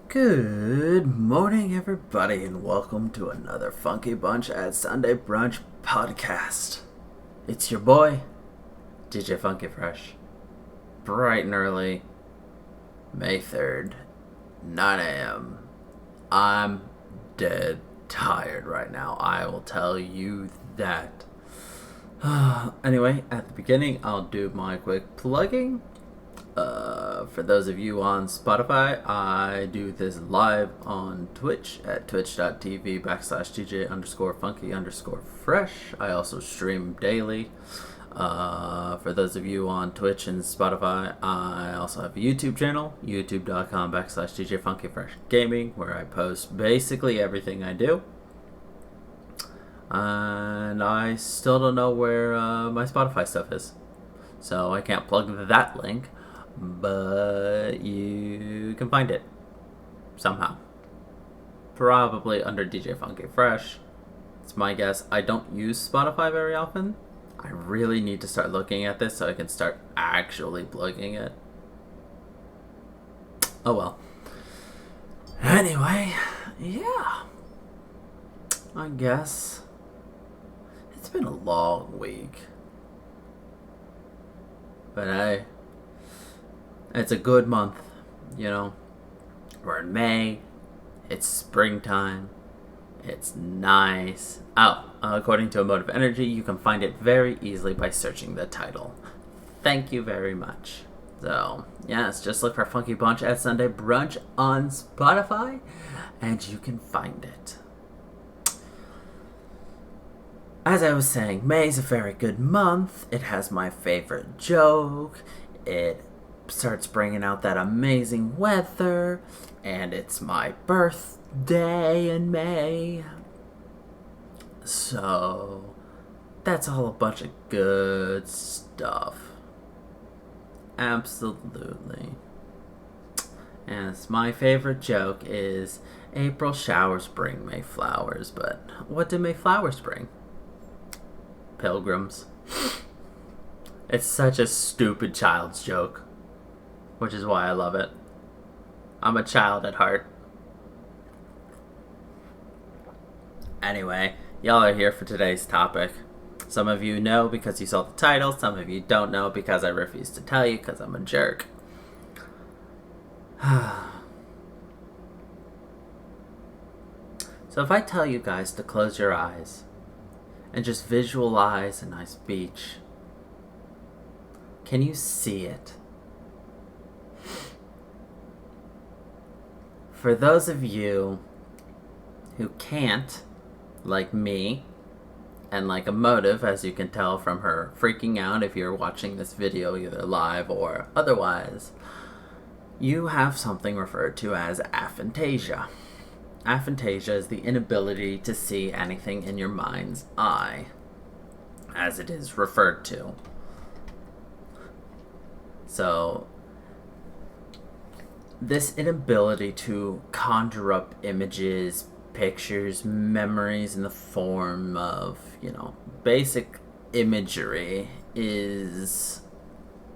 Good morning, everybody, and welcome to another Funky Bunch at Sunday Brunch Podcast. It's your boy, DJ Funky Fresh. Bright and early, May 3rd, 9 a.m. I'm dead tired right now. I will tell you that. Anyway, at the beginning, I'll do my quick plugging. For those of you on Spotify, I do this live on Twitch at twitch.tv/DJ_funky_fresh. I also stream daily. For those of you on Twitch and Spotify, I also have a YouTube channel, youtube.com/DJ where I post basically everything I do. And I still don't know where my Spotify stuff is, so I can't plug that link. But you can find it somehow. Probably under DJ Funky Fresh. It's my guess. I don't use Spotify very often. I really need to start looking at this so I can start actually plugging it. Oh well. Anyway, yeah. I guess it's been a long week. But hey, it's a good month, you know. We're in May. It's springtime. It's nice. According to Emotive Energy, you can find it very easily by searching the title. Thank you very much. So, yes, just look for Funky Bunch at Sunday Brunch on Spotify, and you can find it. As I was saying, May's a very good month. It has my favorite joke. It starts bringing out that amazing weather, and it's my birthday in May. So, that's all a bunch of good stuff. Absolutely. And my favorite joke is, April showers bring May flowers, but what do May flowers bring? Pilgrims. It's such a stupid child's joke, which is why I love it. I'm a child at heart. Anyway, y'all are here for today's topic. Some of you know because you saw the title. Some of you don't know because I refuse to tell you because I'm a jerk. So if I tell you guys to close your eyes and just visualize a nice beach, can you see it? For those of you who can't, like me, and like Emotive, as you can tell from her freaking out if you're watching this video either live or otherwise, you have something referred to as aphantasia. Aphantasia is the inability to see anything in your mind's eye, as it is referred to. So, this inability to conjure up images, pictures, memories in the form of, basic imagery is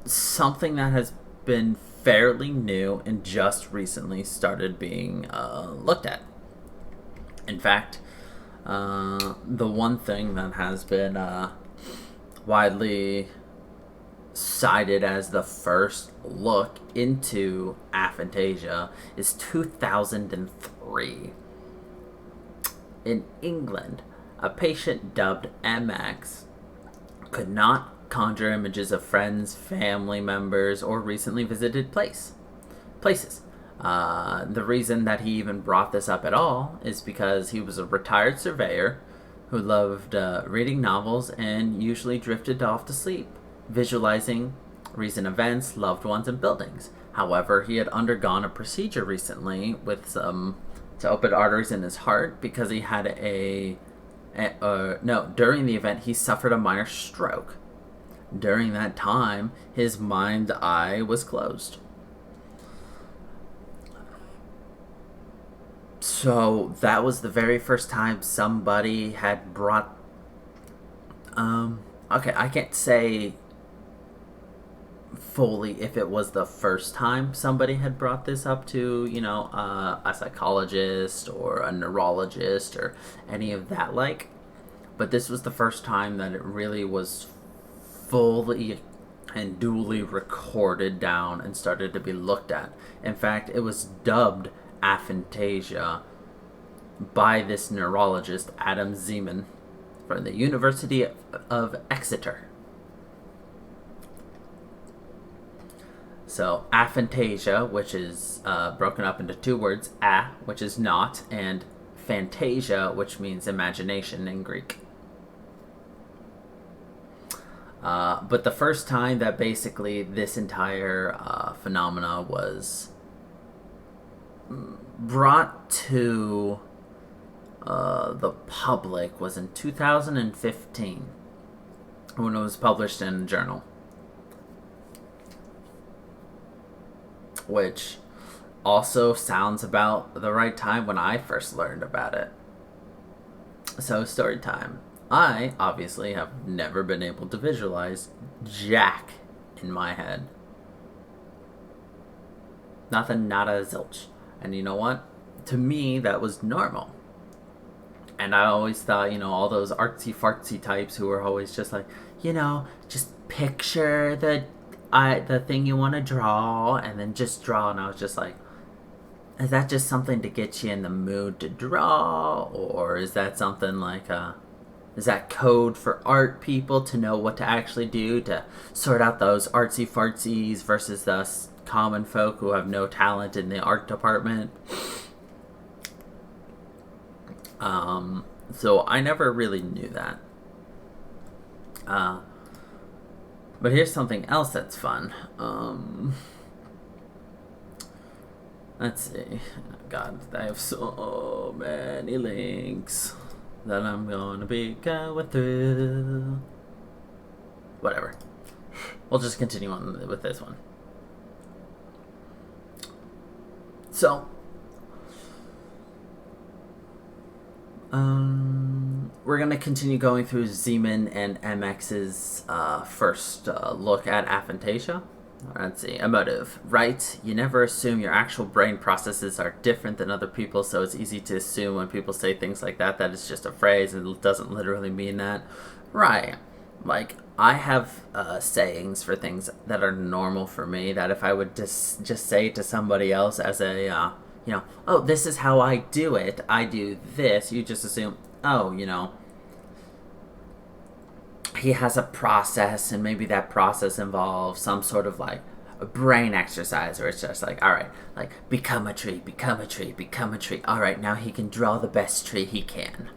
something that has been fairly new and just recently started being looked at. In fact, the one thing that has been widely cited as the first look into aphantasia is 2003. In England, a patient dubbed MX could not conjure images of friends, family members, or recently visited places. The reason that he even brought this up at all is because he was a retired surveyor who loved reading novels and usually drifted off to sleep, visualizing recent events, loved ones, and buildings. However, he had undergone a procedure recently with to open arteries in his heart because he had during the event he suffered a minor stroke. During that time, his mind's eye was closed. So that was the very first time somebody had brought I can't say fully if it was the first time somebody had brought this up to, a psychologist or a neurologist or any of that like. But this was the first time that it really was fully and duly recorded down and started to be looked at. In fact, it was dubbed aphantasia by this neurologist, Adam Zeman, from the University of Exeter. So, aphantasia, which is broken up into two words, which is not, and phantasia, which means imagination in Greek. But the first time that basically this entire phenomena was brought to the public was in 2015 when it was published in a journal, which also sounds about the right time when I first learned about it. So, story time. I obviously have never been able to visualize jack in my head. Nothing, nada, zilch. And you know what? To me, that was normal. And I always thought, all those artsy-fartsy types who were always just like, just picture the thing you want to draw and then just draw. And I was just like, is that just something to get you in the mood to draw? Or is that something like is that code for art people to know what to actually do to sort out those artsy-fartsies versus the common folk who have no talent in the art department? So I never really knew that. But here's something else that's fun. Let's see. God, I have so many links that I'm gonna be going through. Whatever. We'll just continue on with this one. So, we're gonna continue going through Zeman and MX's first look at aphantasia. Let's see. Emotive. Right. You never assume your actual brain processes are different than other people's, so it's easy to assume when people say things like that it's just a phrase and it doesn't literally mean that. Right. Like, I have sayings for things that are normal for me that if I would just say to somebody else as a, oh, this is how I do it, I do this, you just assume, oh, he has a process, and maybe that process involves some sort of like a brain exercise where it's just like, all right, like become a tree, become a tree, become a tree. All right, now he can draw the best tree he can.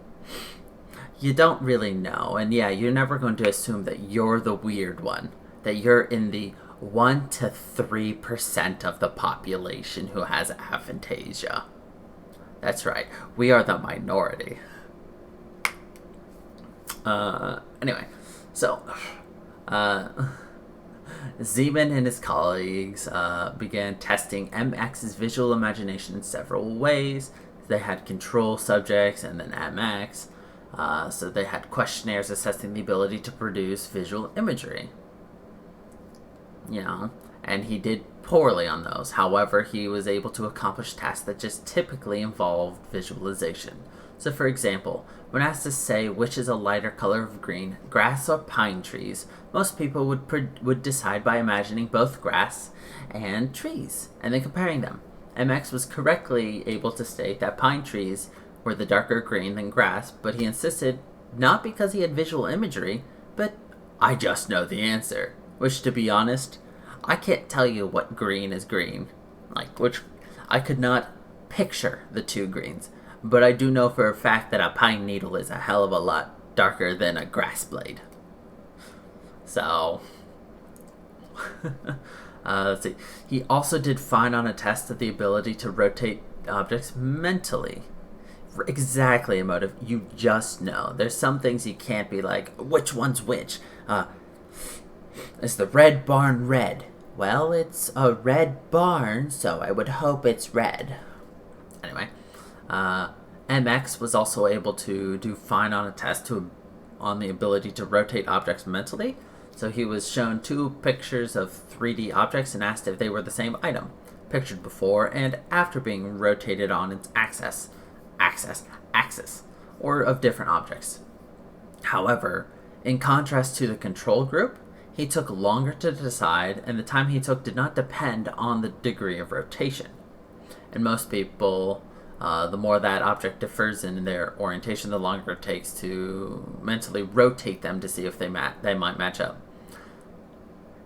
You don't really know, and yeah, you're never going to assume that you're the weird one, that you're in the 1 to 3% of the population who has aphantasia. That's right, we are the minority. Anyway. So, Zeman and his colleagues began testing MX's visual imagination in several ways. They had control subjects and then MX. So they had questionnaires assessing the ability to produce visual imagery. And he did poorly on those. However, he was able to accomplish tasks that just typically involved visualization. So, for example, when asked to say which is a lighter color of green, grass or pine trees, most people would decide by imagining both grass and trees, and then comparing them. MX was correctly able to state that pine trees were the darker green than grass, but he insisted not because he had visual imagery, but I just know the answer. Which, to be honest, I can't tell you what green is green. Which I could not picture the two greens. But I do know for a fact that a pine needle is a hell of a lot darker than a grass blade. So, let's see. He also did fine on a test of the ability to rotate objects mentally. Exactly, Emotive. You just know. There's some things you can't be like, which one's which? Is the red barn red? Well, it's a red barn, so I would hope it's red. Anyway. MX was also able to do fine on a test on the ability to rotate objects mentally. So he was shown 2 pictures of 3D objects and asked if they were the same item, pictured before and after being rotated on its axis, or of different objects. However, in contrast to the control group, he took longer to decide, and the time he took did not depend on the degree of rotation. And most people, the more that object differs in their orientation, the longer it takes to mentally rotate them to see if they might match up.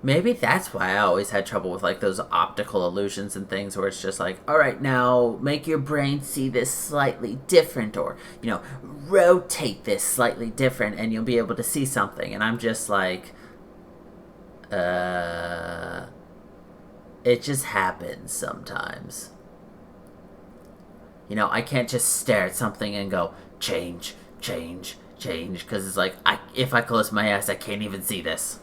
Maybe that's why I always had trouble with like those optical illusions and things where it's just like, all right, now make your brain see this slightly different, or, rotate this slightly different and you'll be able to see something. And I'm just like, it just happens sometimes. I can't just stare at something and go, change, because it's like, if I close my eyes, I can't even see this.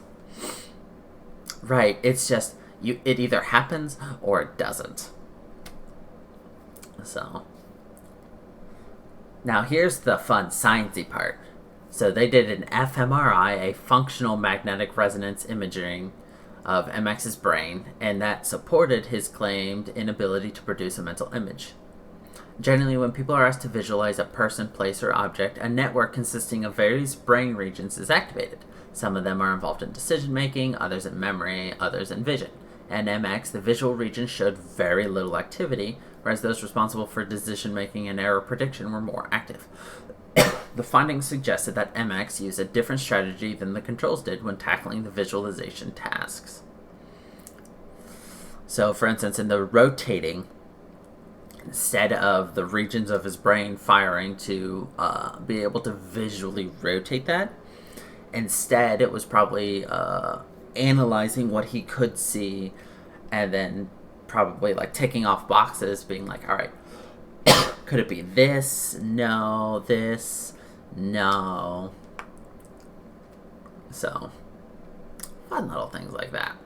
Right, it's just, it either happens or it doesn't. So, now here's the fun sciencey part. So they did an fMRI, a functional magnetic resonance imaging of MX's brain, and that supported his claimed inability to produce a mental image. Generally, when people are asked to visualize a person, place, or object, a network consisting of various brain regions is activated. Some of them are involved in decision-making, others in memory, others in vision. In MX, the visual region showed very little activity, whereas those responsible for decision-making and error prediction were more active. The findings suggested that MX used a different strategy than the controls did when tackling the visualization tasks. So, for instance, in the rotating, instead of the regions of his brain firing to be able to visually rotate that, instead it was probably analyzing what he could see and then probably like ticking off boxes, being like, all right, could it be this? No. This? No. So, fun little things like that.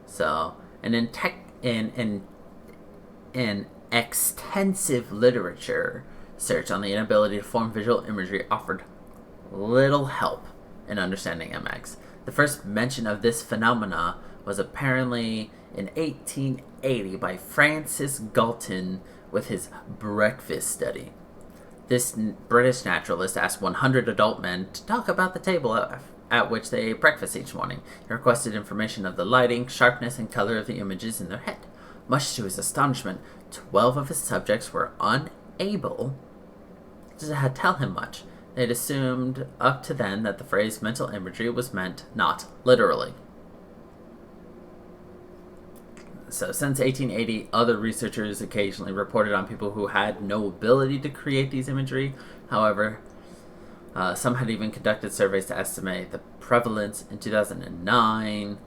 So, and in extensive literature search on the inability to form visual imagery offered little help in understanding MX. The first mention of this phenomena was apparently in 1880 by Francis Galton with his breakfast study. This British naturalist asked 100 adult men to talk about the table at which they ate breakfast each morning. He requested information of the lighting, sharpness, and color of the images in their head. Much to his astonishment, 12 of his subjects were unable to tell him much. They'd assumed up to then that the phrase mental imagery was meant not literally. So since 1880, other researchers occasionally reported on people who had no ability to create these imagery. However, some had even conducted surveys to estimate the prevalence. In 2009,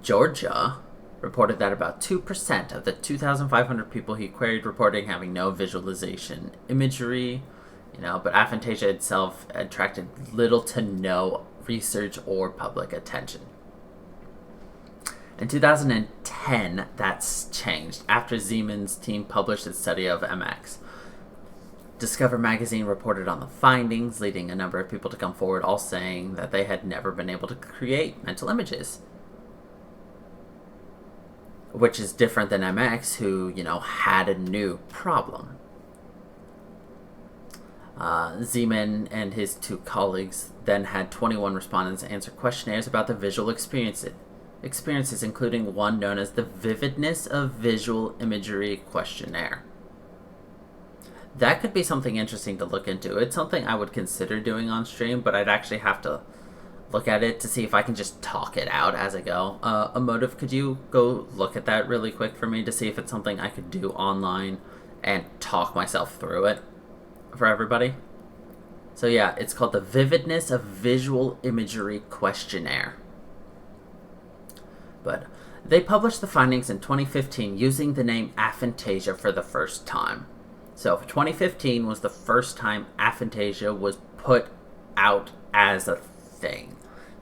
Georgia reported that about 2% of the 2,500 people he queried reporting having no visualization imagery, but aphantasia itself attracted little to no research or public attention. In 2010, that's changed after Siemens' team published its study of MX. Discover magazine reported on the findings, leading a number of people to come forward, all saying that they had never been able to create mental images. Which is different than MX, who, had a new problem. Zeman and his 2 colleagues then had 21 respondents answer questionnaires about the visual experiences, including one known as the Vividness of Visual Imagery Questionnaire. That could be something interesting to look into. It's something I would consider doing on stream, but I'd actually have to look at it to see if I can just talk it out as I go. Emotive, could you go look at that really quick for me to see if it's something I could do online and talk myself through it for everybody? So yeah, it's called the Vividness of Visual Imagery Questionnaire. But they published the findings in 2015 using the name aphantasia for the first time. So 2015 was the first time aphantasia was put out as a thing.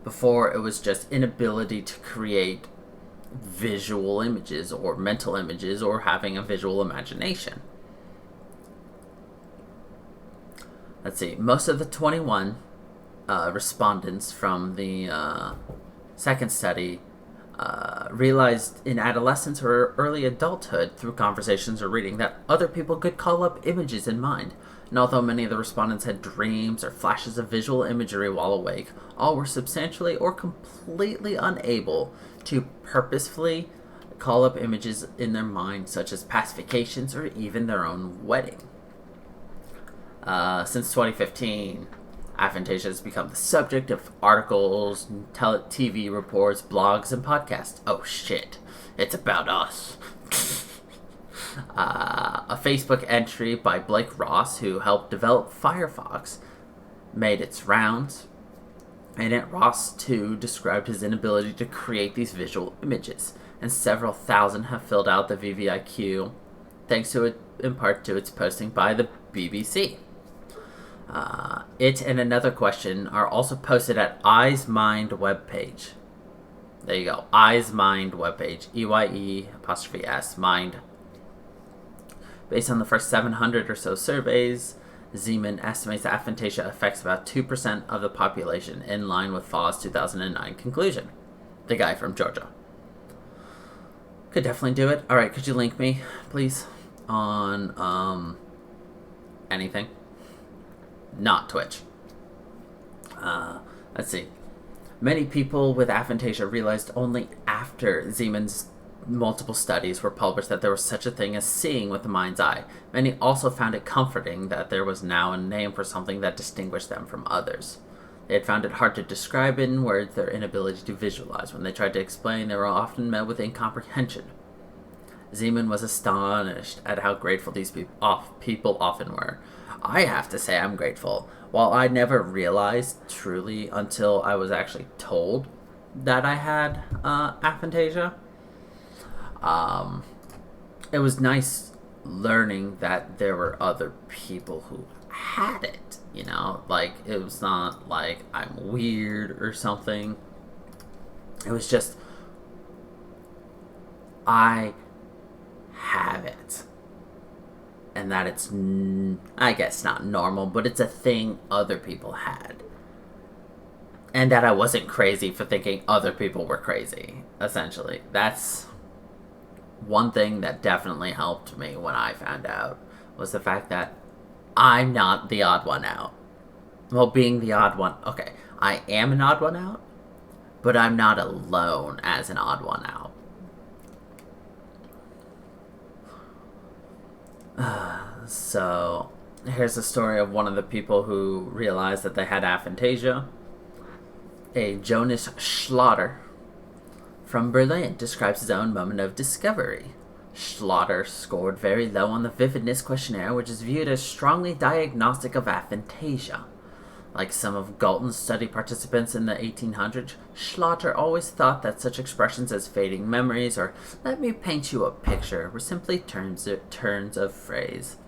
Before, it was just inability to create visual images or mental images or having a visual imagination. Let's see. Most of the 21 respondents from the second study realized in adolescence or early adulthood through conversations or reading that other people could call up images in mind. And although many of the respondents had dreams or flashes of visual imagery while awake, all were substantially or completely unable to purposefully call up images in their mind, such as pacifications or even their own wedding. Since 2015, aphantasia has become the subject of articles, TV reports, blogs, and podcasts. Oh shit, it's about us. A Facebook entry by Blake Ross, who helped develop Firefox, made its rounds, and Ross too described his inability to create these visual images, and several thousand have filled out the VVIQ, thanks to it, in part to its posting by the BBC. It and Another Question are also posted at Eye's Mind webpage. There you go, Eye's Mind webpage, EYE''S Mind. Based on the first 700 or so surveys, Zeman estimates that aphantasia affects about 2% of the population, in line with Faw's 2009 conclusion. The guy from Georgia. Could definitely do it. Alright, could you link me, please, on anything? Not Twitch. Let's see. Many people with aphantasia realized only after Zeman's multiple studies were published that there was such a thing as seeing with the mind's eye. Many also found it comforting that there was now a name for something that distinguished them from others. They had found it hard to describe in words their inability to visualize. When they tried to explain, they were often met with incomprehension. Zeman was astonished at how grateful these people often were. I have to say I'm grateful. While I never realized truly until I was actually told that I had aphantasia, it was nice learning that there were other people who had it, you know? Like, it was not like I'm weird or something. It was just, I have it. And that it's, I guess not normal, but it's a thing other people had. And that I wasn't crazy for thinking other people were crazy, essentially. That's one thing that definitely helped me when I found out, was the fact that I'm not the odd one out. Well, being the odd one, okay, I am an odd one out, but I'm not alone as an odd one out. So, here's a story of one of the people who realized that they had aphantasia. A Jonas Schlatter from Berlin describes his own moment of discovery. Schlatter scored very low on the vividness questionnaire, which is viewed as strongly diagnostic of aphantasia. Like some of Galton's study participants in the 1800s, Schlatter always thought that such expressions as fading memories or "let me paint you a picture" were simply turns of phrase.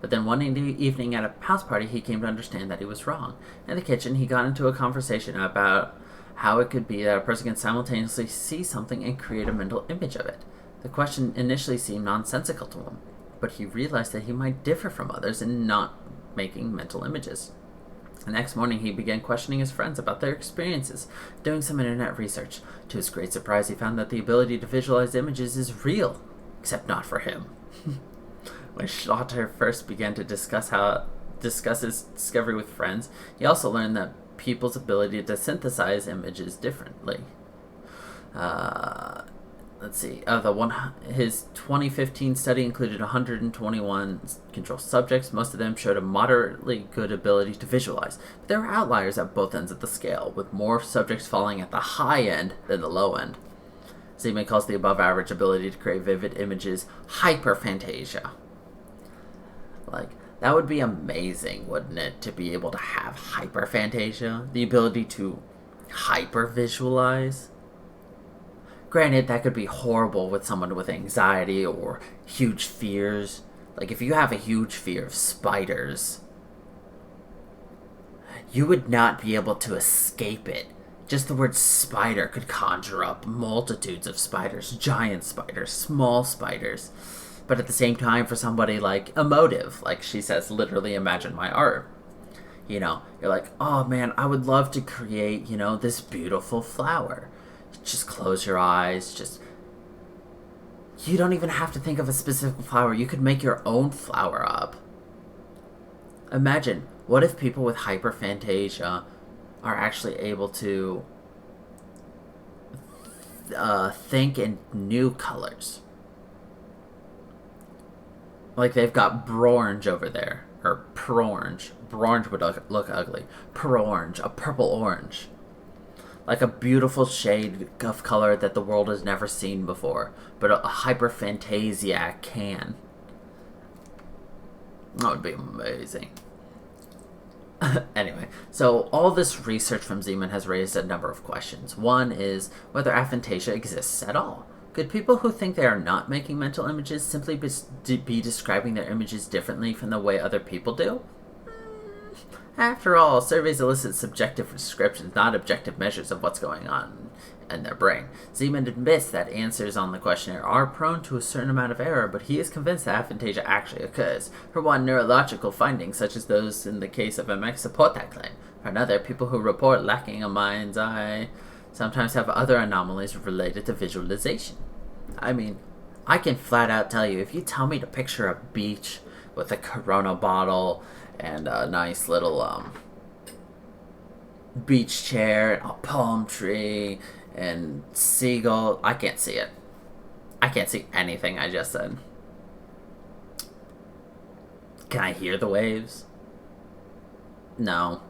But then one evening at a house party, he came to understand that he was wrong. In the kitchen, he got into a conversation about how it could be that a person can simultaneously see something and create a mental image of it. The question initially seemed nonsensical to him, but he realized that he might differ from others in not making mental images. The next morning, he began questioning his friends about their experiences, doing some internet research. To his great surprise, he found that the ability to visualize images is real, except not for him. When Schlatter first began to discuss his discovery with friends, he also learned that people's ability to synthesize images differently. His 2015 study included 121 control subjects. Most of them showed a moderately good ability to visualize, but there were outliers at both ends of the scale, with more subjects falling at the high end than the low end. Zeman calls the above-average ability to create vivid images hyperphantasia. Like, that would be amazing, wouldn't it, to be able to have hyperphantasia? The ability to hyper-visualize? Granted, that could be horrible with someone with anxiety or huge fears. Like, if you have a huge fear of spiders, you would not be able to escape it. Just the word spider could conjure up multitudes of spiders, giant spiders, small spiders. But at the same time, for somebody like emotive, like she says, literally imagine my art. You're like, oh man, I would love to create, this beautiful flower. Just close your eyes, you don't even have to think of a specific flower. You could make your own flower up. Imagine, what if people with hyperphantasia are actually able to think in new colors? Like they've got brorange over there, or perorange. Brorange would look ugly. Perorange, a purple orange. Like a beautiful shade of color that the world has never seen before, but a hyperphantasiac can. That would be amazing. Anyway, so all this research from Zeman has raised a number of questions. One is whether aphantasia exists at all. Could people who think they are not making mental images simply be describing their images differently from the way other people do? After all, surveys elicit subjective descriptions, not objective measures of what's going on in their brain. Zeman admits that answers on the questionnaire are prone to a certain amount of error, but he is convinced that aphantasia actually occurs. For one, neurological findings, such as those in the case of MX, support that claim. For another, people who report lacking a mind's eye sometimes have other anomalies related to visualization. I mean, I can flat out tell you, if you tell me to picture a beach with a Corona bottle and a nice little beach chair, and a palm tree, and seagull, I can't see it. I can't see anything I just said. Can I hear the waves? No.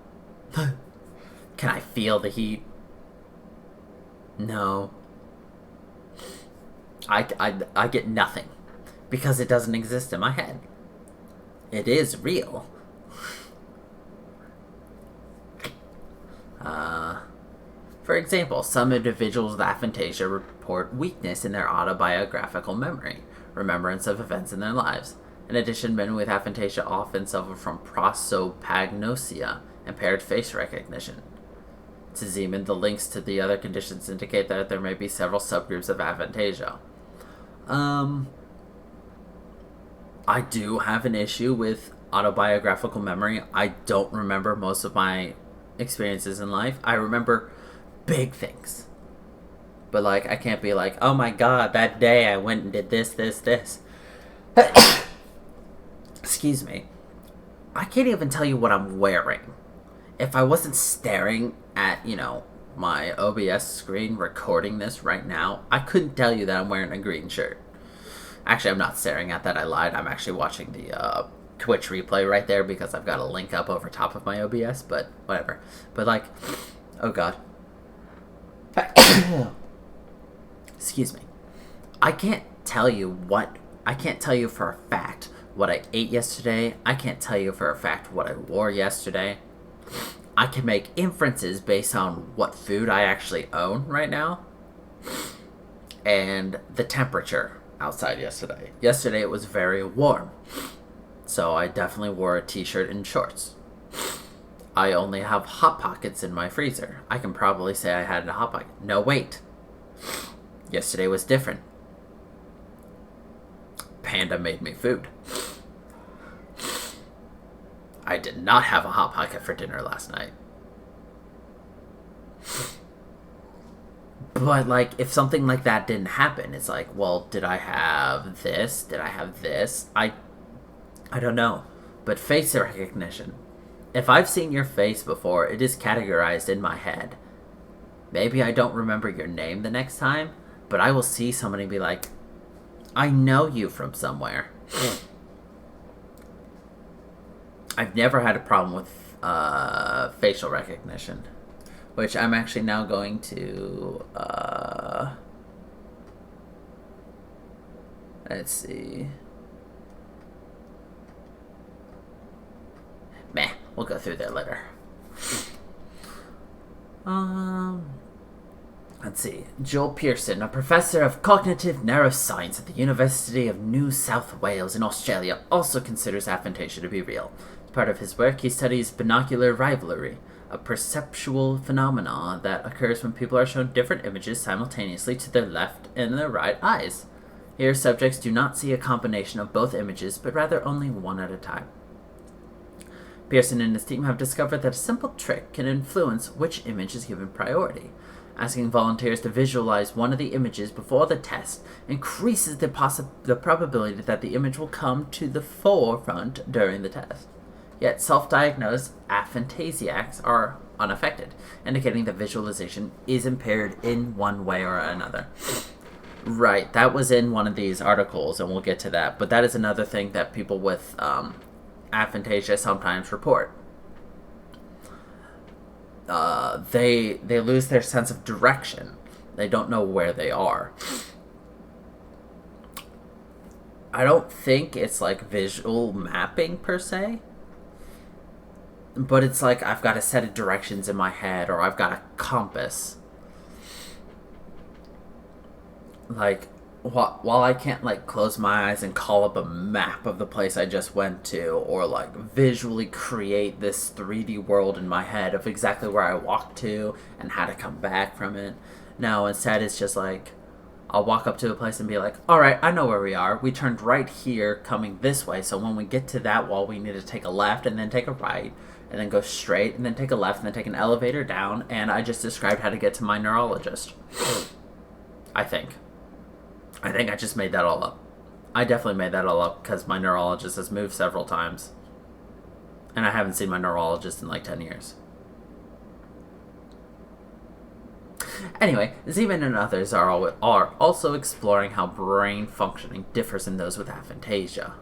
Can I feel the heat? No. I get nothing, because it doesn't exist in my head. It is real. For example, some individuals with aphantasia report weakness in their autobiographical memory, remembrance of events in their lives. In addition, men with aphantasia often suffer from prosopagnosia, impaired face recognition. To Zeman, the links to the other conditions indicate that there may be several subgroups of aphantasia. I do have an issue with autobiographical memory. I don't remember most of my experiences in life. I remember big things. But, like, I can't be like, oh my god, that day I went and did this. Excuse me. I can't even tell you what I'm wearing. If I wasn't staring at, my OBS screen recording this right now, I couldn't tell you that I'm wearing a green shirt. Actually, I'm not staring at that. I lied. I'm actually watching the Twitch replay right there because I've got a link up over top of my OBS, but whatever. But, like, oh god. Excuse me. I can't tell you for a fact what I ate yesterday. I can't tell you for a fact what I wore yesterday. I can make inferences based on what food I actually own right now and the temperature outside yesterday. Yesterday it was very warm, so I definitely wore a t-shirt and shorts. I only have Hot Pockets in my freezer. I can probably say I had a Hot Pocket. No, wait. Yesterday was different. Panda made me food. I did not have a Hot Pocket for dinner last night. But, like, if something like that didn't happen, it's like, well, did I have this? Did I have this? I don't know. But face recognition. If I've seen your face before, it is categorized in my head. Maybe I don't remember your name the next time, but I will see somebody and be like, I know you from somewhere. I've never had a problem with facial recognition, which I'm actually now going to, let's see. Meh, we'll go through there later. Let's see. Joel Pearson, a professor of cognitive neuroscience at the University of New South Wales in Australia, also considers aphantasia to be real. As part of his work, he studies binocular rivalry, a perceptual phenomenon that occurs when people are shown different images simultaneously to their left and their right eyes. Here, subjects do not see a combination of both images, but rather only one at a time. Pearson and his team have discovered that a simple trick can influence which image is given priority. Asking volunteers to visualize one of the images before the test increases the probability that the image will come to the forefront during the test. Yet self-diagnosed aphantasiacs are unaffected, indicating that visualization is impaired in one way or another. Right, that was in one of these articles, and we'll get to that. But that is another thing that people with aphantasia sometimes report. They lose their sense of direction. They don't know where they are. I don't think it's like visual mapping per se, but it's like I've got a set of directions in my head, or I've got a compass. Like, while I can't like close my eyes and call up a map of the place I just went to, or like visually create this 3D world in my head of exactly where I walked to and how to come back from it. No, instead it's just like I'll walk up to a place and be like, alright, I know where we are. We turned right here coming this way, so when we get to that wall we need to take a left and then take a right and then go straight and then take a left and then take an elevator down, and I just described how to get to my neurologist. I think I just made that all up. I definitely made that all up because my neurologist has moved several times. And I haven't seen my neurologist in like 10 years. Anyway, Zeman and others are also exploring how brain functioning differs in those with aphantasia.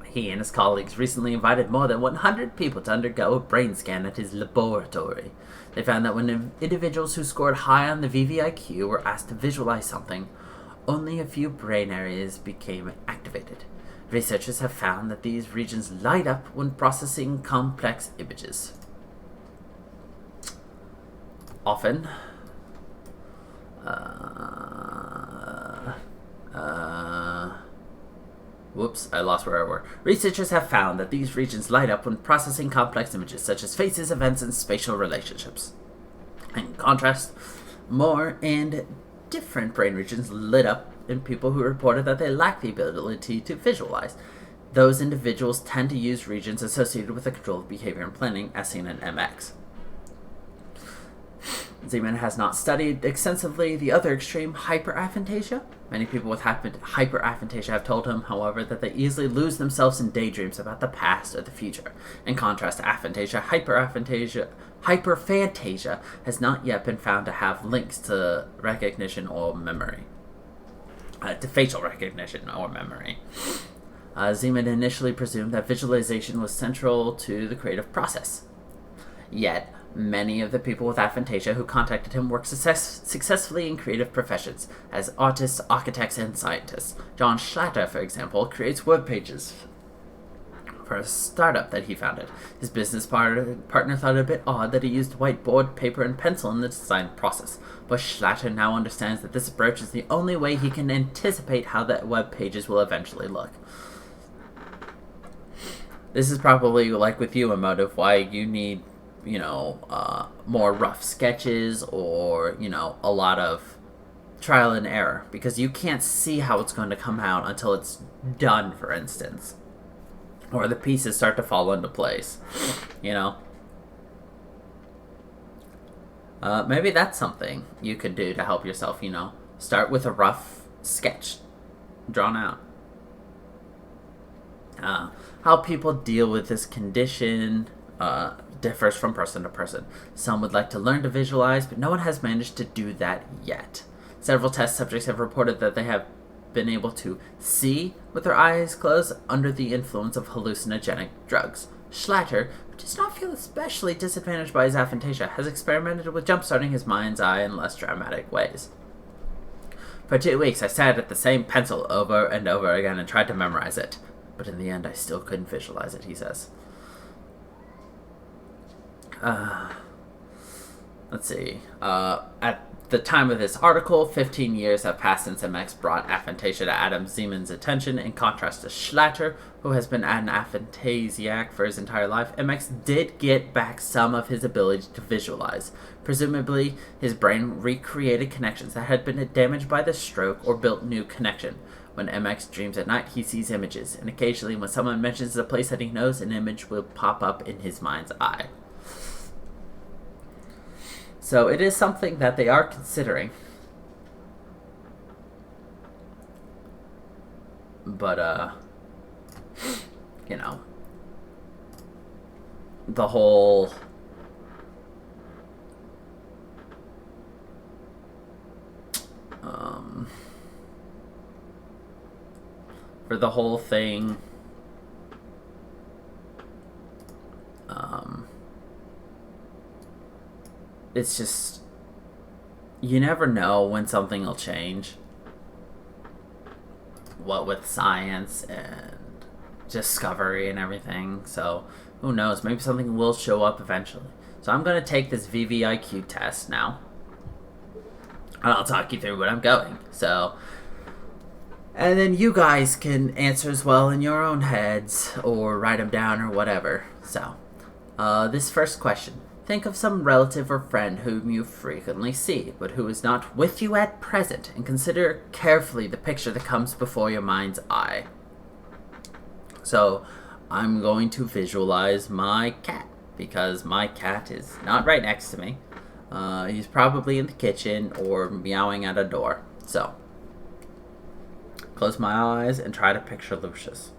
He and his colleagues recently invited more than 100 people to undergo a brain scan at his laboratory. They found that when individuals who scored high on the VVIQ were asked to visualize something, only a few brain areas became activated. Researchers have found that these regions light up when processing complex images. Often, whoops, I lost where I were. Researchers have found that these regions light up when processing complex images such as faces, events, and spatial relationships. In contrast, more and different brain regions lit up in people who reported that they lack the ability to visualize. Those individuals tend to use regions associated with the control of behavior and planning, as seen in MX. Zeman has not studied extensively the other extreme, hyperaphantasia. Many people with hyperaphantasia have told him, however, that they easily lose themselves in daydreams about the past or the future. In contrast to aphantasia, hyperphantasia has not yet been found to have links to recognition or memory. To facial recognition or memory. Zeman initially presumed that visualization was central to the creative process. Yet, many of the people with aphantasia who contacted him work successfully in creative professions, as artists, architects, and scientists. John Schlatter, for example, creates web pages for a startup that he founded. His business partner thought it a bit odd that he used whiteboard, paper, and pencil in the design process, but Schlatter now understands that this approach is the only way he can anticipate how the web pages will eventually look. This is probably, like with you, a motive why you need more rough sketches or, a lot of trial and error, because you can't see how it's going to come out until it's done, for instance, or the pieces start to fall into place, maybe that's something you could do to help yourself, start with a rough sketch drawn out. How people deal with this condition differs from person to person. Some would like to learn to visualize, but no one has managed to do that yet. Several test subjects have reported that they have been able to see with their eyes closed under the influence of hallucinogenic drugs. Schlatter, who does not feel especially disadvantaged by his aphantasia, has experimented with jump-starting his mind's eye in less dramatic ways. For 2 weeks, I sat at the same pencil over and over again and tried to memorize it, but in the end I still couldn't visualize it, he says. Let's see. At the time of this article, 15 years have passed since MX brought aphantasia to Adam Zeman's attention. In contrast to Schlatter, who has been an aphantasiac for his entire life, MX did get back some of his ability to visualize. Presumably, his brain recreated connections that had been damaged by the stroke or built new connection. When MX dreams at night, he sees images, and occasionally when someone mentions a place that he knows, an image will pop up in his mind's eye. So it is something that they are considering. But, you know, the whole... for the whole thing, it's just, you never know when something will change. What with science and discovery and everything. So, who knows? Maybe something will show up eventually. So I'm going to take this VVIQ test now. And I'll talk you through what I'm going. So, and then you guys can answer as well in your own heads or write them down or whatever. So, this first question. Think of some relative or friend whom you frequently see, but who is not with you at present, and consider carefully the picture that comes before your mind's eye. So, I'm going to visualize my cat, because my cat is not right next to me. He's probably in the kitchen or meowing at a door. So, close my eyes and try to picture Lucius.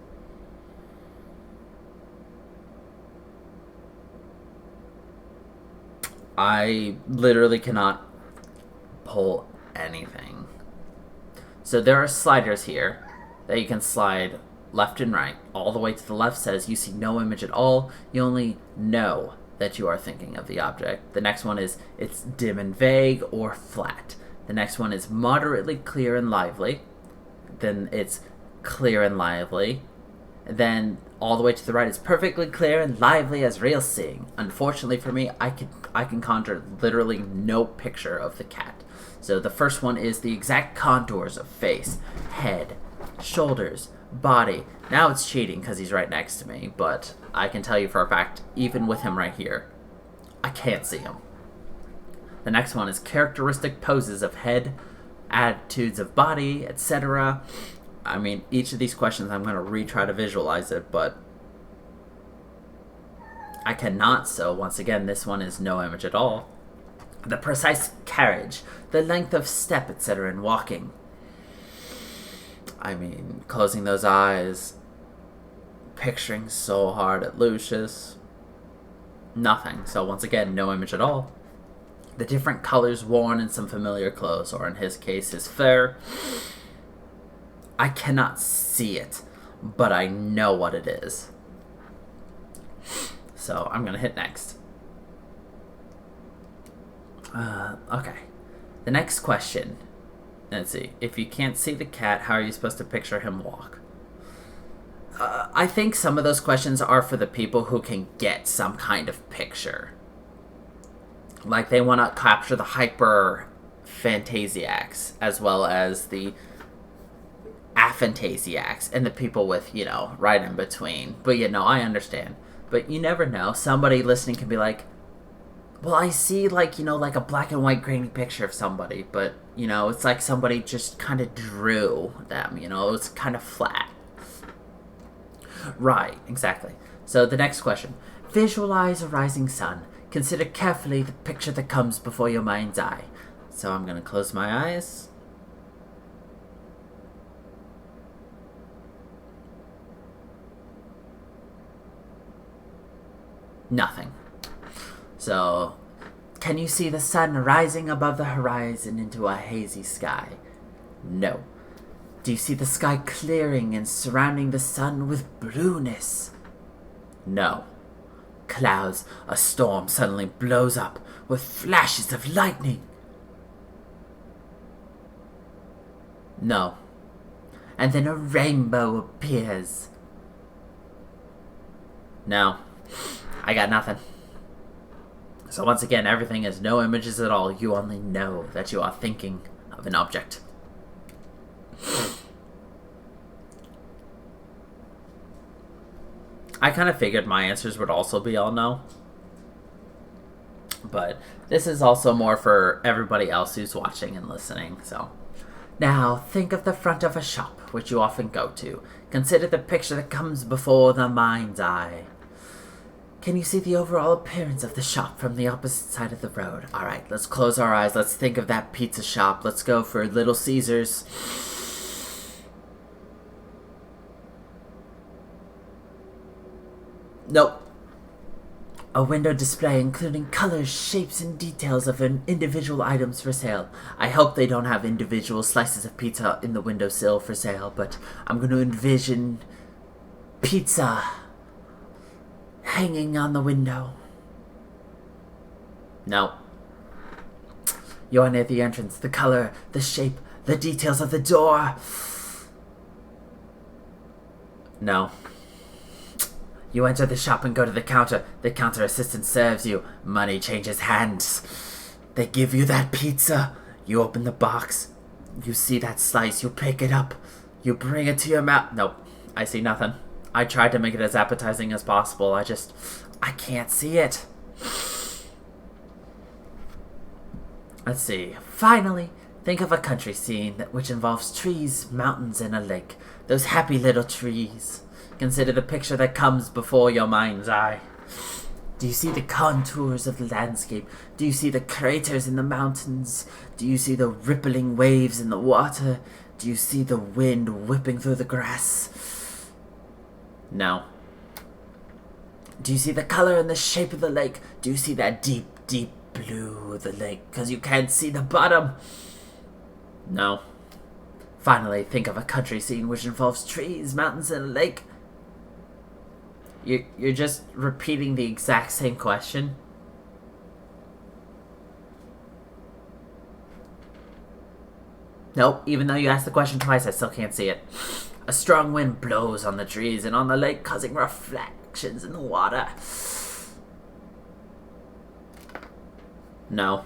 I literally cannot pull anything. So there are sliders here that you can slide left and right. All the way to the left says you see no image at all. You only know that you are thinking of the object. The next one is it's dim and vague or flat. The next one is moderately clear and lively. Then it's clear and lively. Then all the way to the right is perfectly clear and lively as real seeing. Unfortunately for me, I can conjure literally no picture of the cat. So the first one is the exact contours of face, head, shoulders, body. Now it's cheating because he's right next to me, but I can tell you for a fact, even with him right here, I can't see him. The next one is characteristic poses of head, attitudes of body, etc. I mean, each of these questions I'm going to retry to visualize it, but I cannot, so once again, this one is no image at all. The precise carriage, the length of step, etc. in walking. I mean, closing those eyes, picturing so hard at Lucius. Nothing, so once again, no image at all. The different colors worn in some familiar clothes, or in his case, his fur. I cannot see it, but I know what it is. So I'm going to hit next. Okay. The next question. Let's see. If you can't see the cat, how are you supposed to picture him walk? I think some of those questions are for the people who can get some kind of picture. Like they want to capture the hyper-phantasiacs as well as the Aphantasiacs and the people with, right in between. But, I understand. But you never know. Somebody listening can be like, well, I see, like a black and white grainy picture of somebody. But, it's like somebody just kind of drew them, It's kind of flat. Right, exactly. So the next question. Visualize a rising sun. Consider carefully the picture that comes before your mind's eye. So I'm going to close my eyes. Nothing. So, can you see the sun rising above the horizon into a hazy sky? No. Do you see the sky clearing and surrounding the sun with blueness? No. Clouds, a storm suddenly blows up with flashes of lightning? No. And then a rainbow appears? No. I got nothing. So once again, everything is no images at all. You only know that you are thinking of an object. I kind of figured my answers would also be all no. But this is also more for everybody else who's watching and listening. So Now, think of the front of a shop, which you often go to. Consider the picture that comes before the mind's eye. Can you see the overall appearance of the shop from the opposite side of the road? Alright, let's close our eyes. Let's think of that pizza shop. Let's go for Little Caesars. Nope. A window display including colors, shapes, and details of individual items for sale. I hope they don't have individual slices of pizza in the windowsill for sale, but I'm going to envision pizza hanging on the window. No. You are near the entrance. The color, the shape, the details of the door. No. You enter the shop and go to the counter. The counter assistant serves you. Money changes hands. They give you that pizza. You open the box. You see that slice. You pick it up. You bring it to your mouth. Nope. I see nothing. I tried to make it as appetizing as possible. I can't see it. Let's see. Finally, think of a country scene which involves trees, mountains, and a lake. Those happy little trees. Consider the picture that comes before your mind's eye. Do you see the contours of the landscape? Do you see the craters in the mountains? Do you see the rippling waves in the water? Do you see the wind whipping through the grass? No. Do you see the color and the shape of the lake? Do you see that deep, deep blue of the lake? Because you can't see the bottom. No. Finally, think of a country scene which involves trees, mountains, and a lake. You're just repeating the exact same question. Nope, even though you asked the question twice, I still can't see it. A strong wind blows on the trees and on the lake, causing reflections in the water. No.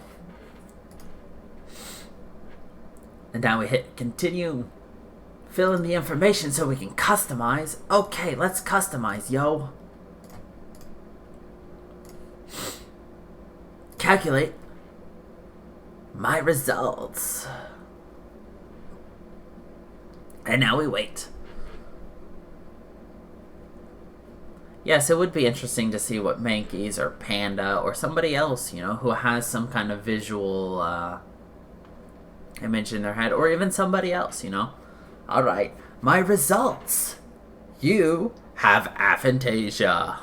And now we hit continue. Fill in the information so we can customize. Okay, let's customize, yo. Calculate my results. And now we wait. Yes, it would be interesting to see what Mankeys or Panda or somebody else, who has some kind of visual image in their head, or even somebody else, Alright, my results. You have aphantasia.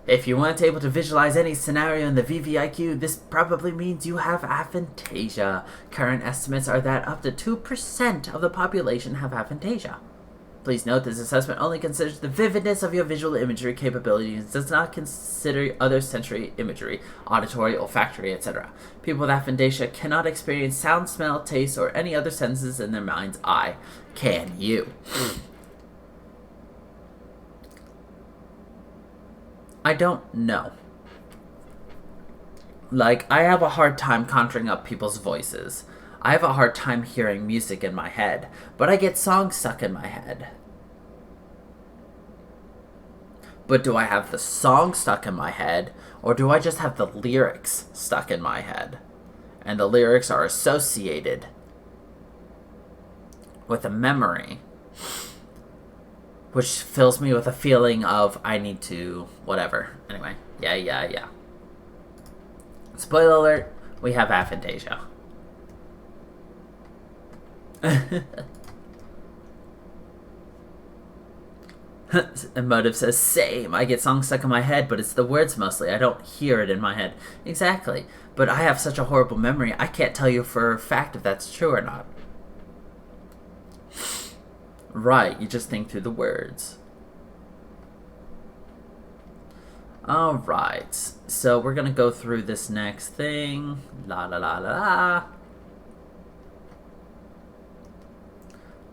If you weren't able to visualize any scenario in the VVIQ, this probably means you have aphantasia. Current estimates are that up to 2% of the population have aphantasia. Please note this assessment only considers the vividness of your visual imagery capabilities and does not consider other sensory imagery, auditory, olfactory, etc. People with aphantasia cannot experience sound, smell, taste, or any other senses in their mind's eye. Can you? I don't know. I have a hard time conjuring up people's voices. I have a hard time hearing music in my head, but I get songs stuck in my head. But do I have the song stuck in my head, or do I just have the lyrics stuck in my head? And the lyrics are associated with a memory, which fills me with a feeling of I need to whatever. Anyway, yeah. Spoiler alert, we have aphantasia. Emotive says, same. I get songs stuck in my head, but it's the words mostly. I don't hear it in my head. Exactly. But I have such a horrible memory, I can't tell you for a fact if that's true or not. Right, you just think through the words. Alright, so we're gonna go through this next thing. La la la la la.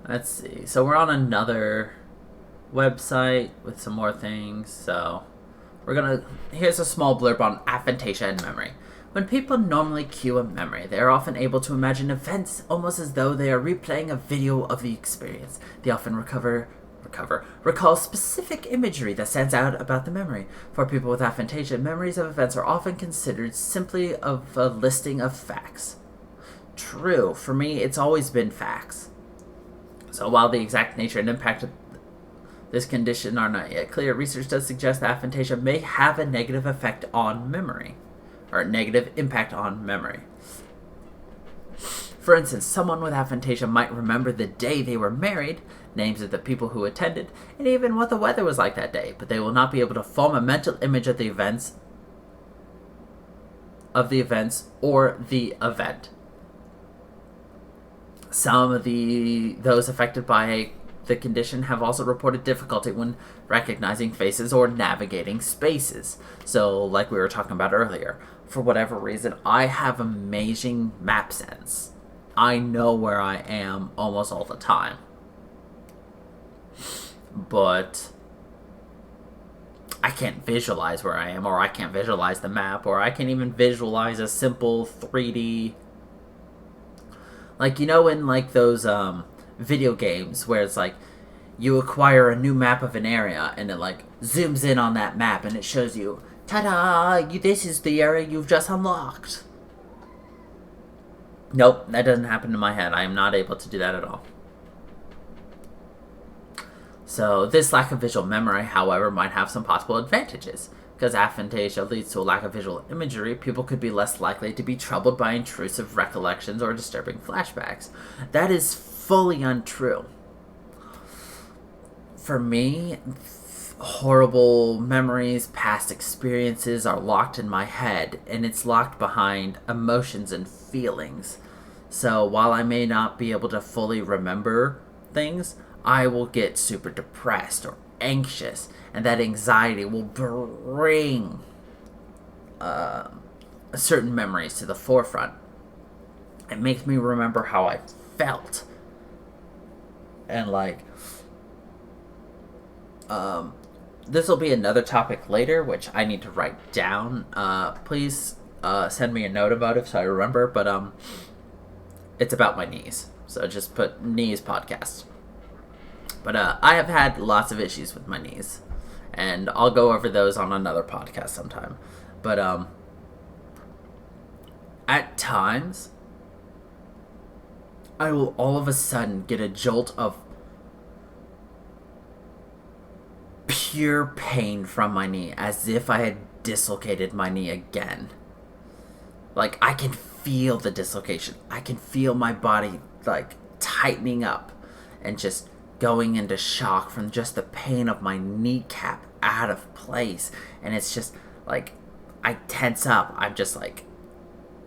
Let's see. So we're on another website with some more things. So here's a small blurb on aphantasia and memory. When people normally cue a memory, they are often able to imagine events almost as though they are replaying a video of the experience. They often recall specific imagery that stands out about the memory. For people with aphantasia, memories of events are often considered simply of a listing of facts. true. For me, it's always been facts. So while the exact nature and impact of this condition are not yet clear, research does suggest that aphantasia may have a negative effect on memory, or a negative impact on memory. For instance, someone with aphantasia might remember the day they were married, names of the people who attended, and even what the weather was like that day, but they will not be able to form a mental image of the events or the event. Some of those affected by the condition have also reported difficulty when recognizing faces or navigating spaces. So, like we were talking about earlier, for whatever reason, I have amazing map sense. I know where I am almost all the time. But I can't visualize where I am, or I can't visualize the map, or I can't even visualize a simple 3D... Like, in like those video games where it's like you acquire a new map of an area and it like zooms in on that map and it shows you, ta-da, this is the area you've just unlocked. Nope, that doesn't happen in my head. I am not able to do that at all. So this lack of visual memory, however, might have some possible advantages. Because aphantasia leads to a lack of visual imagery, people could be less likely to be troubled by intrusive recollections or disturbing flashbacks. That is fully untrue. For me, horrible memories, past experiences are locked in my head, and it's locked behind emotions and feelings. So while I may not be able to fully remember things, I will get super depressed or anxious, and that anxiety will bring certain memories to the forefront. It makes me remember how I felt. And like, this will be another topic later, which I need to write down. Please send me a note about it so I remember, but it's about my knees. So just put knees podcast. But I have had lots of issues with my knees, and I'll go over those on another podcast sometime. But at times, I will all of a sudden get a jolt of pure pain from my knee, as if I had dislocated my knee again. Like, I can feel the dislocation. I can feel my body, like, tightening up and just going into shock from just the pain of my kneecap out of place. And it's just like, I tense up. I'm just like,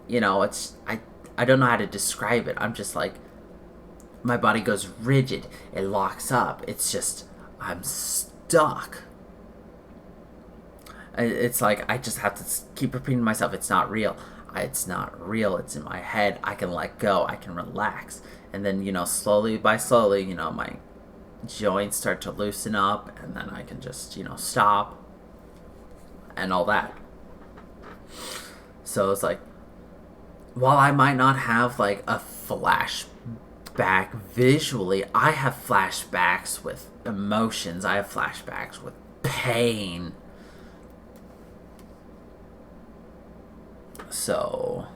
it's, I don't know how to describe it. I'm just like, my body goes rigid. It locks up. It's just, I'm stuck. It's like, I just have to keep repeating to myself, it's not real. It's not real. It's in my head. I can let go. I can relax. And then, slowly by slowly, my joints start to loosen up, and then I can just, stop and all that. So it's like, while I might not have like a flashback visually, I have flashbacks with emotions. I have flashbacks with pain. So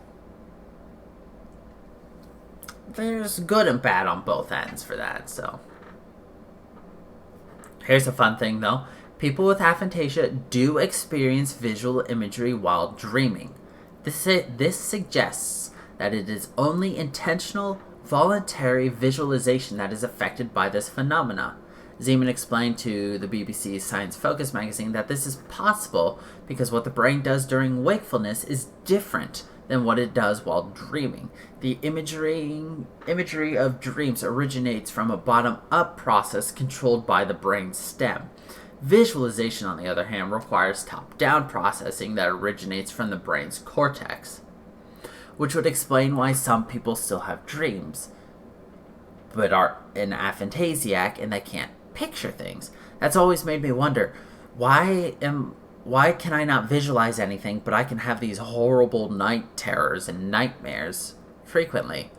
there's good and bad on both ends for that. So here's a fun thing though. People with aphantasia do experience visual imagery while dreaming. This suggests that it is only intentional, voluntary visualization that is affected by this phenomena. Zeman explained to the BBC's Science Focus magazine that this is possible because what the brain does during wakefulness is different than what it does while dreaming. The imagery of dreams originates from a bottom-up process controlled by the brain's stem. Visualization, on the other hand, requires top-down processing that originates from the brain's cortex, which would explain why some people still have dreams, but are an aphantasiac and they can't picture things. That's always made me wonder, why can I not visualize anything, but I can have these horrible night terrors and nightmares frequently?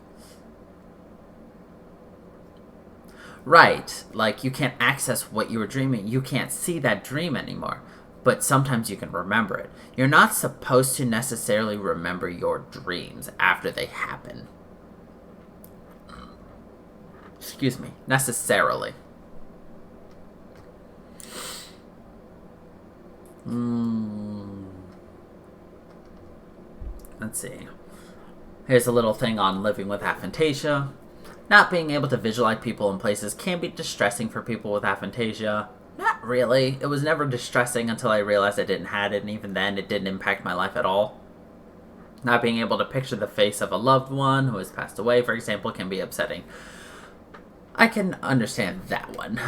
Right, like you can't access what you were dreaming. You can't see that dream anymore, but sometimes you can remember it. You're not supposed to necessarily remember your dreams after they happen. necessarily. Let's see. Here's a little thing on living with aphantasia. Not being able to visualize people and places can be distressing for people with aphantasia. Not really. It was never distressing until I realized I didn't have it, and even then it didn't impact my life at all. Not being able to picture the face of a loved one who has passed away, for example, can be upsetting. I can understand that one.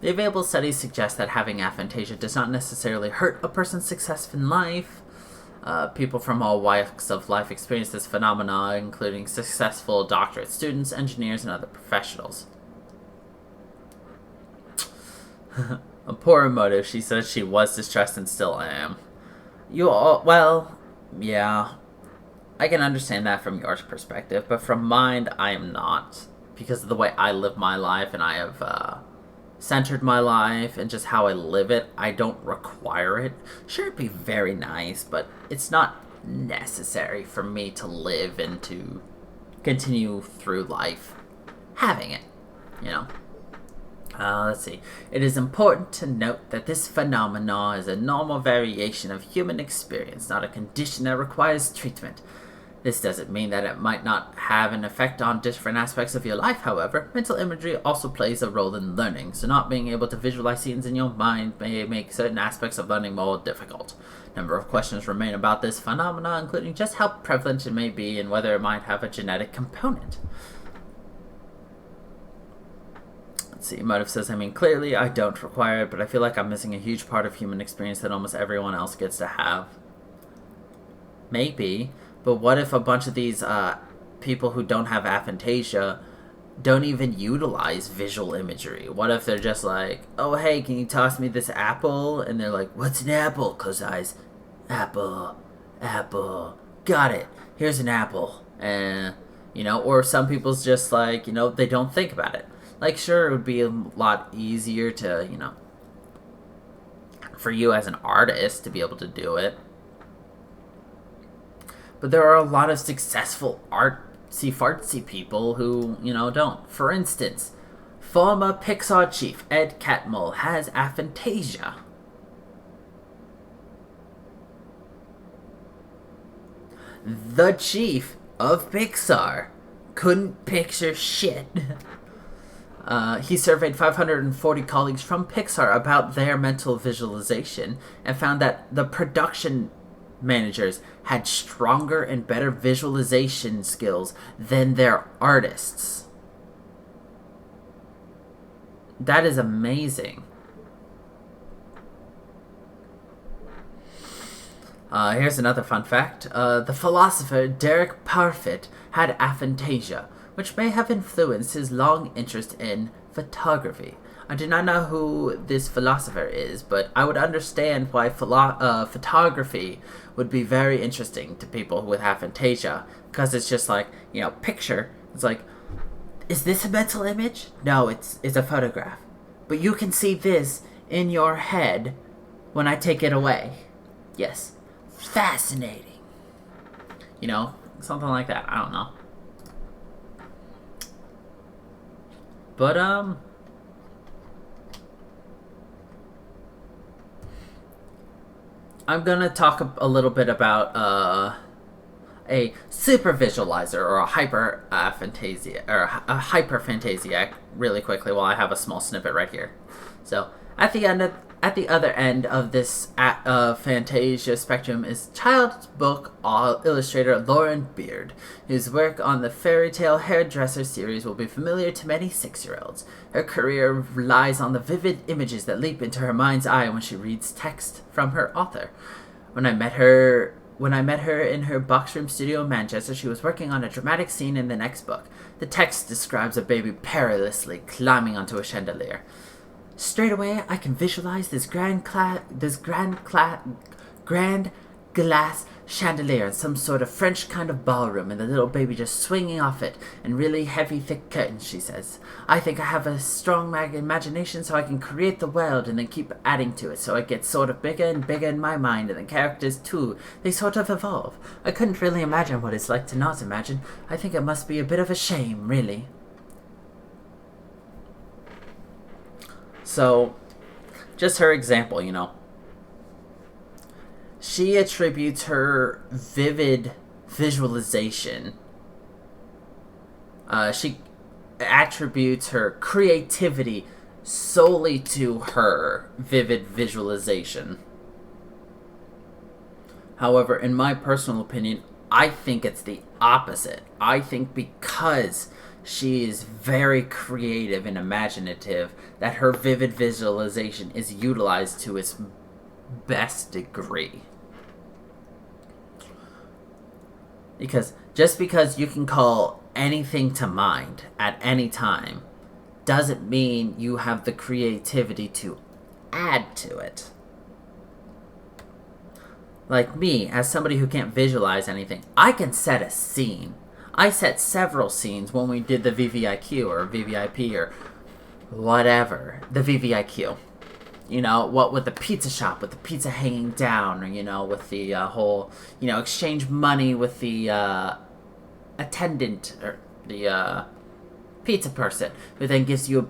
The available studies suggest that having aphantasia does not necessarily hurt a person's success in life. People from all walks of life experience this phenomena, including successful doctorate students, engineers, and other professionals. A poor emotive, she says she was distressed and still am. Yeah, I can understand that from your perspective, but from mine, I am not. Because of the way I live my life, and I have centered my life, and just how I live it, I don't require it. Sure, it'd be very nice, but it's not necessary for me to live and to continue through life having it, you know? Let's see. It is important to note that this phenomenon is a normal variation of human experience, not a condition that requires treatment. This doesn't mean that it might not have an effect on different aspects of your life, however. Mental imagery also plays a role in learning, so not being able to visualize scenes in your mind may make certain aspects of learning more difficult. A number of questions remain about this phenomenon, including just how prevalent it may be and whether it might have a genetic component. Let's see, Motive says, clearly I don't require it, but I feel like I'm missing a huge part of human experience that almost everyone else gets to have. Maybe. But what if a bunch of these people who don't have aphantasia don't even utilize visual imagery? What if they're just like, oh, hey, can you toss me this apple? And they're like, what's an apple? Close eyes. Apple. Got it. Here's an apple. And, or some people's just like, they don't think about it. Like, sure, it would be a lot easier to, for you as an artist to be able to do it. But there are a lot of successful artsy-fartsy people who, don't. For instance, former Pixar chief Ed Catmull has aphantasia. The chief of Pixar couldn't picture shit. He surveyed 540 colleagues from Pixar about their mental visualization and found that the production managers had stronger and better visualization skills than their artists. That is amazing. Here's another fun fact. The philosopher Derek Parfit had aphantasia, which may have influenced his long interest in photography. I do not know who this philosopher is, but I would understand why photography would be very interesting to people with aphantasia, because it's just like, picture. It's like, is this a mental image? No, it's a photograph. But you can see this in your head when I take it away. Yes. Fascinating. Something like that. I don't know. But, I'm gonna talk a little bit about a super visualizer or a hyperphantasiac really quickly while I have a small snippet right here. So at the other end of this aphantasia spectrum is child's book illustrator Lauren Beard, whose work on the Fairy Tale Hairdresser series will be familiar to many 6-year-olds. Her career relies on the vivid images that leap into her mind's eye when she reads text from her author. When I met her in her boxroom studio in Manchester, she was working on a dramatic scene in the next book. The text describes a baby perilously climbing onto a chandelier. Straight away, I can visualize this grand glass chandelier in some sort of French kind of ballroom, and the little baby just swinging off it, and really heavy, thick curtains, she says. I think I have a strong imagination, so I can create the world and then keep adding to it, so it gets sort of bigger and bigger in my mind, and the characters, too, they sort of evolve. I couldn't really imagine what it's like to not imagine. I think it must be a bit of a shame, really. So, just her example, she attributes her vivid visualization. She attributes her creativity solely to her vivid visualization. However, in my personal opinion, I think it's the opposite. I think because she is very creative and imaginative, that her vivid visualization is utilized to its best degree. Because just because you can call anything to mind at any time doesn't mean you have the creativity to add to it. Like me, as somebody who can't visualize anything, I can set a scene. I set several scenes when we did the VVIQ or VVIP or whatever. The VVIQ. What with the pizza shop, with the pizza hanging down, or, with the whole, exchange money with the attendant, or the pizza person, who then gives you a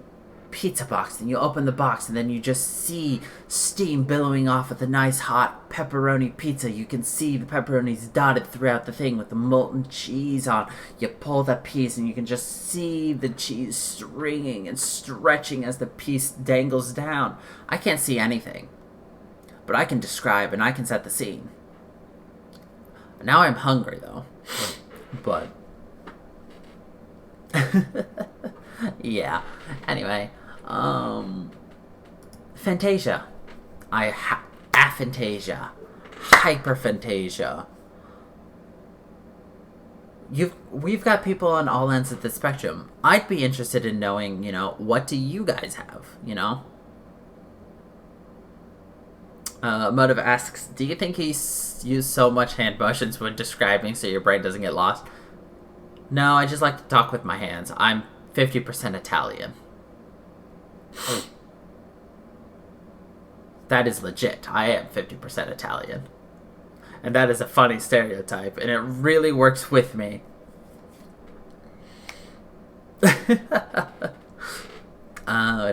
pizza box, and you open the box, and then you just see steam billowing off of the nice hot pepperoni pizza. You can see the pepperonis dotted throughout the thing with the molten cheese on. You pull that piece, and you can just see the cheese stringing and stretching as the piece dangles down. I can't see anything, but I can describe, and I can set the scene. Now I'm hungry, though. But yeah. Anyway, Aphantasia. Aphantasia. Hyperphantasia. We've got people on all ends of the spectrum. I'd be interested in knowing, what do you guys have, Motive asks, do you think he's used so much hand motions when describing so your brain doesn't get lost? No, I just like to talk with my hands. I'm 50% Italian. That is legit. I am 50% Italian. And that is a funny stereotype, and it really works with me. It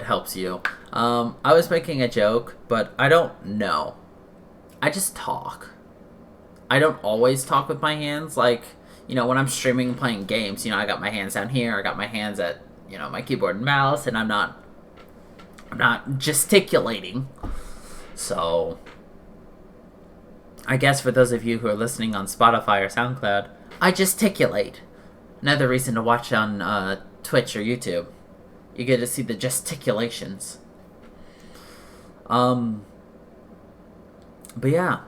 helps you. I was making a joke, but I don't know. I just talk. I don't always talk with my hands, like, when I'm streaming and playing games, I got my hands down here, I got my hands at, my keyboard and mouse, and I'm not gesticulating. So, I guess for those of you who are listening on Spotify or SoundCloud, I gesticulate. Another reason to watch on Twitch or YouTube. You get to see the gesticulations. But yeah.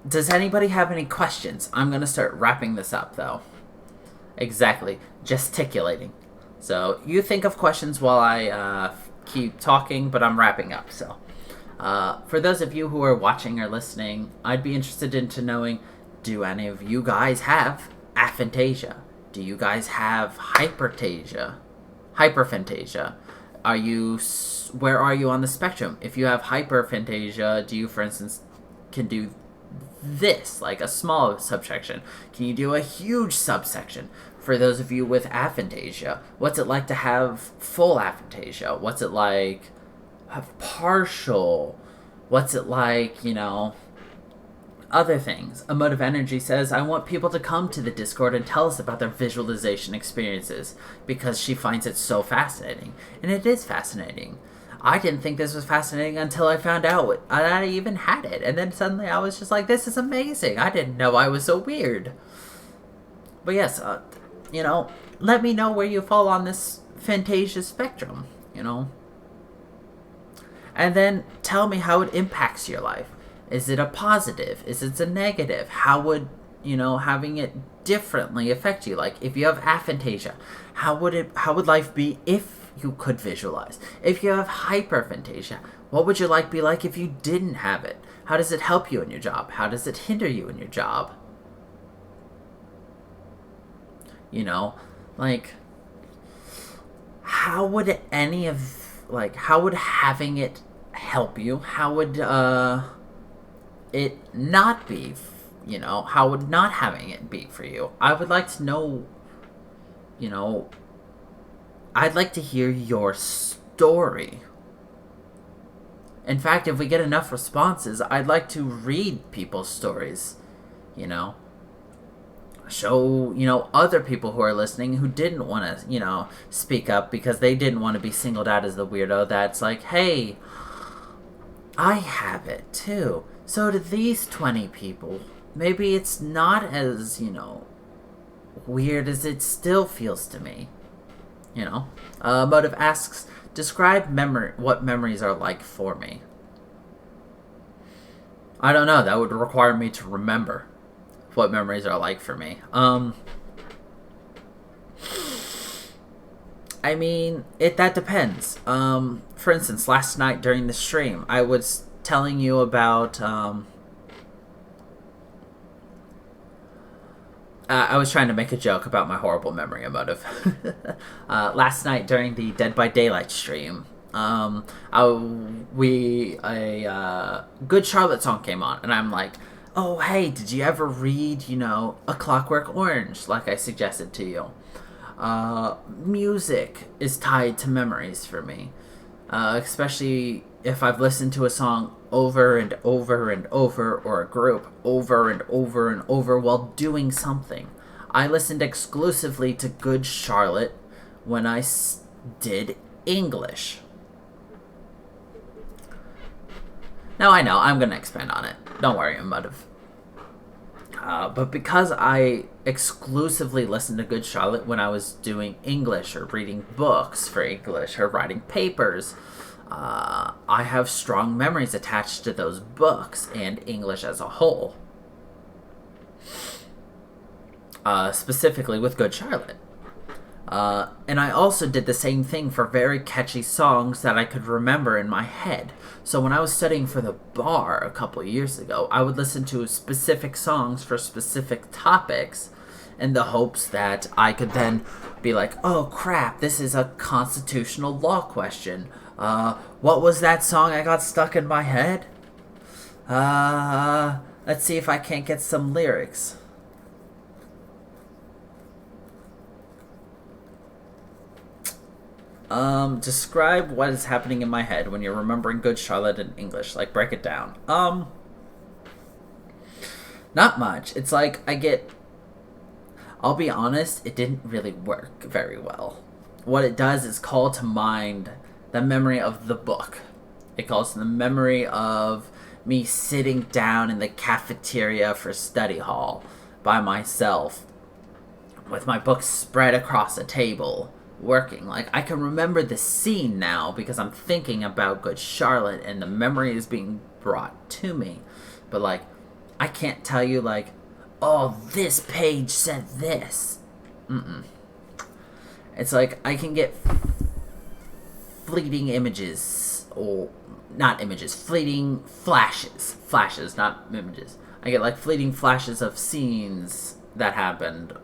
Does anybody have any questions? I'm going to start wrapping this up, though. Exactly. Gesticulating. So, you think of questions while I keep talking, but I'm wrapping up, so. For those of you who are watching or listening, I'd be interested in knowing, do any of you guys have aphantasia? Do you guys have hyperphantasia? Where are you on the spectrum? If you have hyperphantasia, do you, for instance, can do this, like a small subsection? Can you do a huge subsection? For those of you with aphantasia, what's it like to have full aphantasia? What's it like have partial? What's it like, other things? Emotive Energy says, I want people to come to the Discord and tell us about their visualization experiences, because she finds it so fascinating. And it is fascinating. I didn't think this was fascinating until I found out I even had it. And then suddenly I was just like, this is amazing. I didn't know I was so weird. But yes, let me know where you fall on this Aphantasia spectrum, And then tell me how it impacts your life. Is it a positive? Is it a negative? How would, having it differently affect you? Like, if you have aphantasia, how would life be if you could visualize? If you have hyperphantasia, what would your life be like if you didn't have it? How does it help you in your job? How does it hinder you in your job? How would how would having it help you? How would it not be, how would not having it be for you? I would like to know, I'd like to hear your story. In fact, if we get enough responses, I'd like to read people's stories, show, other people who are listening who didn't want to, speak up because they didn't want to be singled out as the weirdo that's like, hey, I have it too. So do these 20 people. Maybe it's not as, weird as it still feels to me. Motive asks, describe what memories are like for me. I don't know. That would require me to remember what memories are like for me. That depends. For instance, last night during the stream, I was telling you about, I was trying to make a joke about my horrible memory emotive. Last night during the Dead by Daylight stream, Good Charlotte song came on, and I'm like, oh, hey, did you ever read, A Clockwork Orange, like I suggested to you? Music is tied to memories for me, especially if I've listened to a song over and over and over, or a group over and over and over while doing something. I listened exclusively to Good Charlotte when I did English. Now I know, I'm going to expand on it. Don't worry, emotive. But because I exclusively listened to Good Charlotte when I was doing English or reading books for English or writing papers, I have strong memories attached to those books and English as a whole. Specifically with Good Charlotte. And I also did the same thing for very catchy songs that I could remember in my head. So when I was studying for the bar a couple years ago, I would listen to specific songs for specific topics in the hopes that I could then be like, oh crap, this is a constitutional law question. What was that song I got stuck in my head? Let's see if I can't get some lyrics. Describe what is happening in my head when you're remembering Good Charlotte in English. Like, break it down. Not much. It's like, I'll be honest, it didn't really work very well. What it does is call to mind the memory of the book. It calls to the memory of me sitting down in the cafeteria for study hall by myself with my books spread across a table, working. Like, I can remember the scene now because I'm thinking about Good Charlotte and the memory is being brought to me. But, like, I can't tell you, like, oh, this page said this. It's like, I can get fleeting images, or not images, fleeting flashes, not images. I get, like, fleeting flashes of scenes that happened.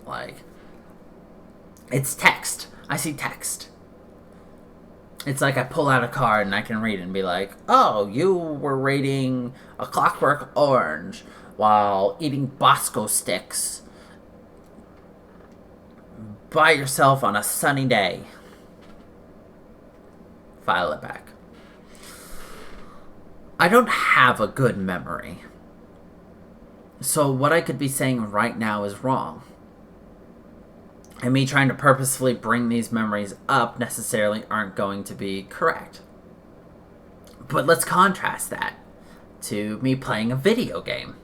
Like, it's text. I see text. It's like I pull out a card and I can read it and be like, oh, you were reading A Clockwork Orange while eating Bosco sticks by yourself on a sunny day. File it back. I don't have a good memory. So what I could be saying right now is wrong. And me trying to purposefully bring these memories up necessarily aren't going to be correct. But let's contrast that to me playing a video game.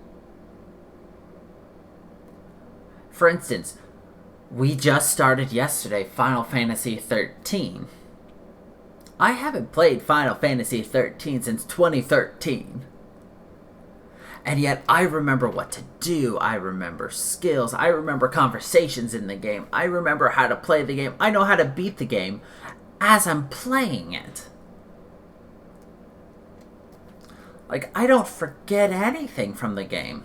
For instance, we just started yesterday Final Fantasy 13. I haven't played Final Fantasy 13 since 2013. And yet I remember what to do. I remember skills. I remember conversations in the game. I remember how to play the game. I know how to beat the game as I'm playing it. Like, I don't forget anything from the game.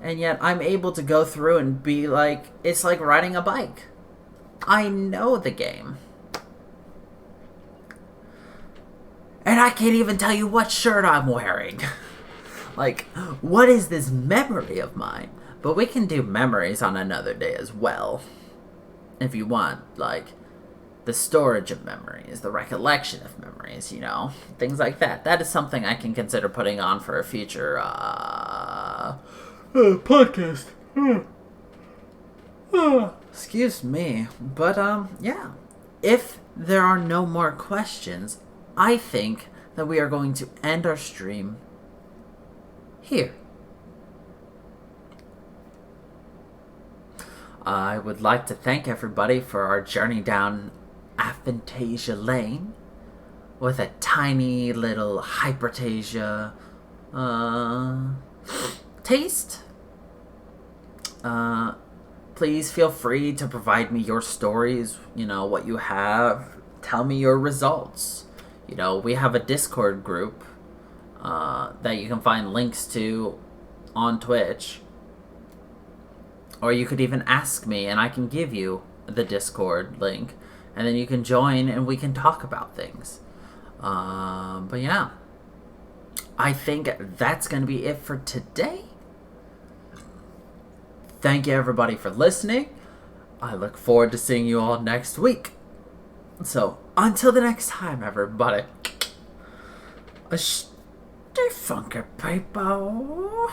And yet I'm able to go through and be like, it's like riding a bike. I know the game. And I can't even tell you what shirt I'm wearing. Like, what is this memory of mine? But we can do memories on another day as well. If you want. Like, the storage of memories, the recollection of memories, things like that. That is something I can consider putting on for a future podcast. Excuse me, but yeah. If there are no more questions, I think that we are going to end our stream here. I would like to thank everybody for our journey down Aphantasia Lane with a tiny little hypertasia taste. Please feel free to provide me your stories, what you have. Tell me your results. We have a Discord group that you can find links to on Twitch. Or you could even ask me and I can give you the Discord link. And then you can join and we can talk about things. But yeah. I think that's going to be it for today. Thank you everybody for listening. I look forward to seeing you all next week. So, until the next time, everybody. Stay funky, people.